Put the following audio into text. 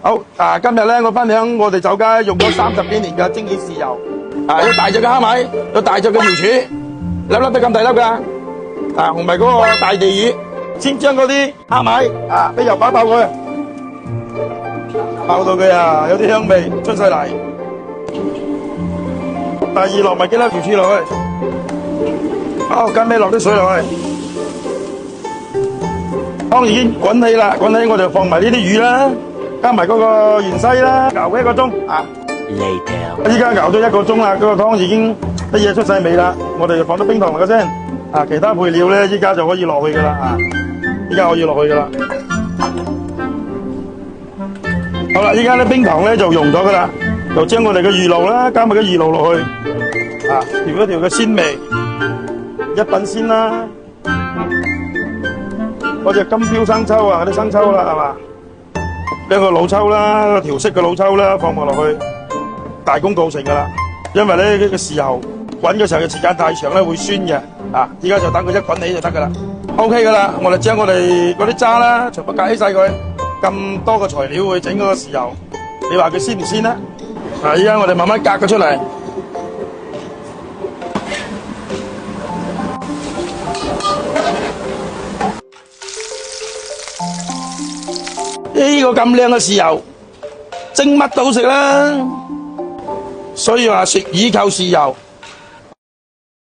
好今日咧我分享我哋酒家用咗30幾年嘅蒸魚豉油，有大隻嘅蝦米，有大隻嘅瑤柱，粒粒都咁大粒噶，同埋嗰個大地魚，先將嗰啲蝦米俾油爆佢，爆到佢有啲香味出晒嚟。第二落埋幾粒瑤柱落去，好，跟尾落啲水落去。湯已經滾起啦，滾起我就放埋呢啲魚啦，加埋嗰個芫茜啦，熬1個鐘Later， 依家熬咗1個鐘啦，嗰個湯已經啲嘢出晒味啦，我哋就放啲冰糖落去先，其他配料咧依家就可以落去噶啦，依家可以落去噶啦。好啦，依家啲冰糖咧就溶咗噶啦，就將我哋嘅魚露啦，加埋啲魚露落去，調一調嘅鮮味，一品鮮啦。嗰隻金標生抽嗰啲生抽啦，係嘛？一個老抽啦，調色嘅老抽啦，放埋落去，大功告成噶啦。因為咧呢個豉油滾嘅時候嘅時間太長咧會酸嘅，依家就等佢一滾起就得噶啦。OK 噶啦，我哋將我哋嗰啲渣啦，全部隔起晒佢。咁多個材料去整嗰個豉油，你話佢鮮唔鮮咧？依家我哋慢慢隔佢出嚟。呢個咁靚嘅豉油，蒸乜都好食啦。所以話食魚靠豉油。